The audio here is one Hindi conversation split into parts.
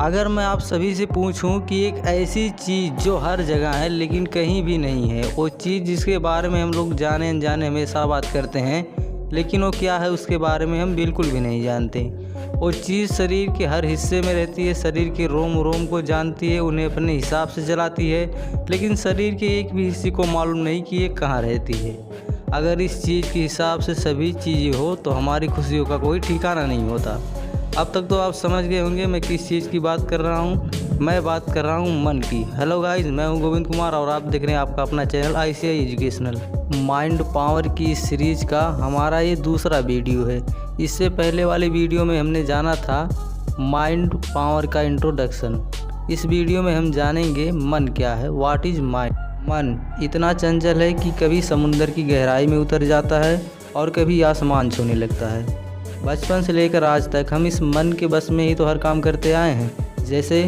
अगर मैं आप सभी से पूछूं कि एक ऐसी चीज़ जो हर जगह है लेकिन कहीं भी नहीं है, वो चीज़ जिसके बारे में हम लोग जाने अनजाने हमेशा बात करते हैं, लेकिन वो क्या है उसके बारे में हम बिल्कुल भी नहीं जानते। वो चीज़ शरीर के हर हिस्से में रहती है, शरीर के रोम रोम को जानती है, उन्हें अपने हिसाब से चलाती है, लेकिन शरीर के एक भी हिस्से को मालूम नहीं कि ये कहाँ रहती है। अगर इस चीज़ के हिसाब से सभी चीज़ें हो तो हमारी खुशियों का कोई ठिकाना नहीं होता। अब तक तो आप समझ गए होंगे मैं किस चीज़ की बात कर रहा हूँ। मैं बात कर रहा हूँ मन की। हेलो गाइस, मैं हूँ गोविंद कुमार और आप देख रहे हैं आपका अपना channel ICI educational. Mind power की इस सीरीज का हमारा ये दूसरा वीडियो है। इससे पहले वाले वीडियो में हमने जाना था माइंड पावर का इंट्रोडक्शन। इस वीडियो में हम जानेंगे मन क्या है, व्हाट इज़ माइंड। मन इतना चंचल है कि कभी समुंदर की गहराई में उतर जाता है और कभी आसमान छूने लगता है। बचपन से लेकर आज तक हम इस मन के बस में ही तो हर काम करते आए हैं। जैसे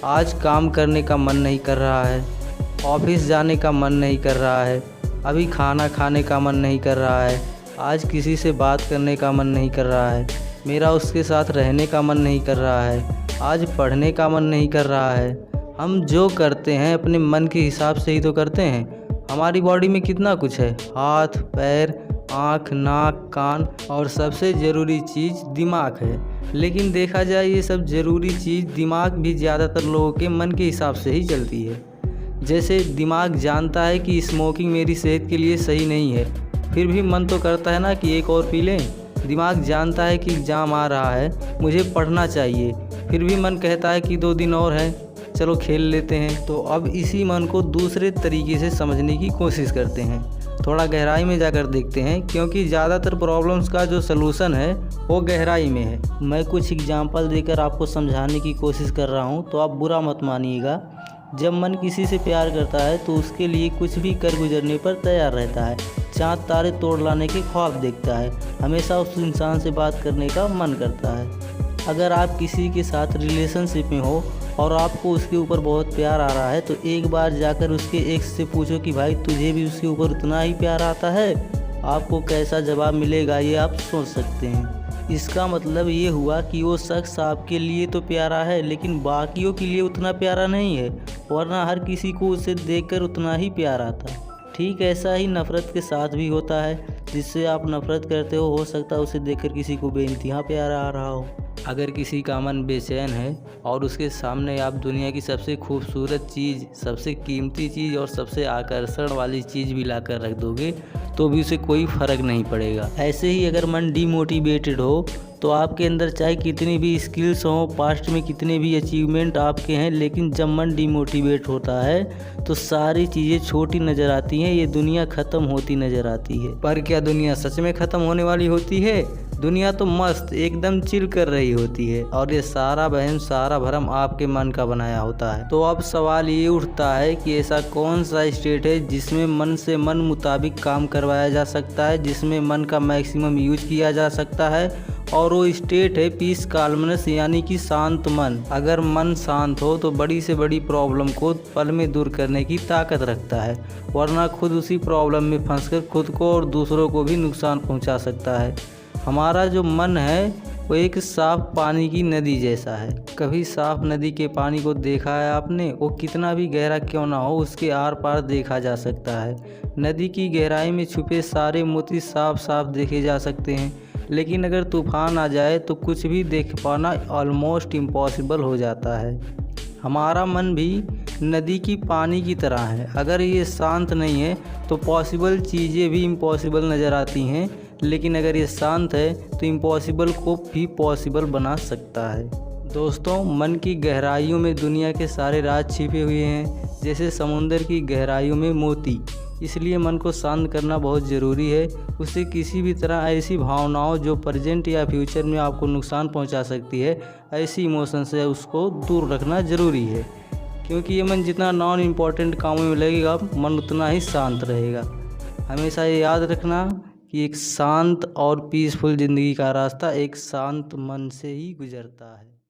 आज काम करने का मन नहीं कर रहा है, ऑफिस जाने का मन नहीं कर रहा है, अभी खाना खाने का मन नहीं कर रहा है, आज किसी से बात करने का मन नहीं कर रहा है, मेरा उसके साथ रहने का मन नहीं कर रहा है, आज पढ़ने का मन नहीं कर रहा है। हम जो करते हैं अपने मन के हिसाब से ही तो करते हैं। हमारी बॉडी में कितना कुछ है, हाथ पैर आँख नाक कान और सबसे ज़रूरी चीज़ दिमाग है। लेकिन देखा जाए ये सब ज़रूरी चीज़ दिमाग भी ज़्यादातर लोगों के मन के हिसाब से ही चलती है। जैसे दिमाग जानता है कि स्मोकिंग मेरी सेहत के लिए सही नहीं है, फिर भी मन तो करता है ना कि एक और पी लें। दिमाग जानता है कि एग्ज़ाम आ रहा है, मुझे पढ़ना चाहिए, फिर भी मन कहता है कि 2 दिन और हैं, चलो खेल लेते हैं। तो अब इसी मन को दूसरे तरीके से समझने की कोशिश करते हैं, थोड़ा गहराई में जाकर देखते हैं, क्योंकि ज़्यादातर प्रॉब्लम्स का जो सलूशन है वो गहराई में है। मैं कुछ एग्जांपल देकर आपको समझाने की कोशिश कर रहा हूँ, तो आप बुरा मत मानिएगा। जब मन किसी से प्यार करता है तो उसके लिए कुछ भी कर गुजरने पर तैयार रहता है, चाँद तारे तोड़ लाने के ख्वाब देखता है, हमेशा उस इंसान से बात करने का मन करता है। अगर आप किसी के साथ रिलेशनशिप में हो और आपको उसके ऊपर बहुत प्यार आ रहा है, तो एक बार जाकर उसके एक्स से पूछो कि भाई तुझे भी उसके ऊपर उतना ही प्यार आता है। आपको कैसा जवाब मिलेगा ये आप सोच सकते हैं। इसका मतलब ये हुआ कि वो शख्स आपके लिए तो प्यारा है, लेकिन बाकियों के लिए उतना प्यारा नहीं है, वरना हर किसी को उसे देखकर उतना ही प्यार आता है। ठीक ऐसा ही नफ़रत के साथ भी होता है। जिससे आप नफ़रत करते हो सकता है उसे देखकर किसी को बेइंतहा प्यार आ रहा हो। अगर किसी का मन बेचैन है और उसके सामने आप दुनिया की सबसे खूबसूरत चीज़, सबसे कीमती चीज़ और सबसे आकर्षण वाली चीज़ भी ला कर रख दोगे तो भी उसे कोई फ़र्क नहीं पड़ेगा। ऐसे ही अगर मन डीमोटिवेटेड हो तो आपके अंदर चाहे कितनी भी स्किल्स हों, पास्ट में कितने भी अचीवमेंट आपके हैं, लेकिन जब मन डीमोटिवेट होता है तो सारी चीज़ें छोटी नज़र आती हैं, ये दुनिया ख़त्म होती नज़र आती है। पर क्या दुनिया सच में ख़त्म होने वाली होती है? दुनिया तो मस्त एकदम चिल कर रही होती है, और ये सारा वहम सारा भरम आपके मन का बनाया होता है। तो अब सवाल ये उठता है कि ऐसा कौन सा स्टेट है जिसमें मन से मन मुताबिक काम करवाया जा सकता है, जिसमें मन का मैक्सिमम यूज किया जा सकता है, और वो स्टेट है पीस काल्मनेस, यानी कि शांत मन। अगर मन शांत हो तो बड़ी से बड़ी प्रॉब्लम को पल में दूर करने की ताकत रखता है, वरना खुद उसी प्रॉब्लम में फंसकर खुद को और दूसरों को भी नुकसान पहुंचा सकता है। हमारा जो मन है वो एक साफ पानी की नदी जैसा है। कभी साफ नदी के पानी को देखा है आपने? वो कितना भी गहरा क्यों ना हो, उसके आर पार देखा जा सकता है। नदी की गहराई में छुपे सारे मोती साफ साफ देखे जा सकते हैं, लेकिन अगर तूफान आ जाए तो कुछ भी देख पाना ऑलमोस्ट इम्पॉसिबल हो जाता है। हमारा मन भी नदी की पानी की तरह है। अगर ये शांत नहीं है तो पॉसिबल चीज़ें भी इम्पॉसिबल नज़र आती हैं, लेकिन अगर ये शांत है तो इम्पॉसिबल को भी पॉसिबल बना सकता है। दोस्तों, मन की गहराइयों में दुनिया के सारे राज छिपे हुए हैं, जैसे समुंदर की गहराइयों में मोती। इसलिए मन को शांत करना बहुत ज़रूरी है। उसे किसी भी तरह ऐसी भावनाओं जो प्रेजेंट या फ्यूचर में आपको नुकसान पहुंचा सकती है, ऐसी इमोशन से उसको दूर रखना ज़रूरी है, क्योंकि ये मन जितना नॉन इम्पॉर्टेंट कामों में लगेगा, मन उतना ही शांत रहेगा। हमेशा ये याद रखना कि एक शांत और पीसफुल ज़िंदगी का रास्ता एक शांत मन से ही गुजरता है।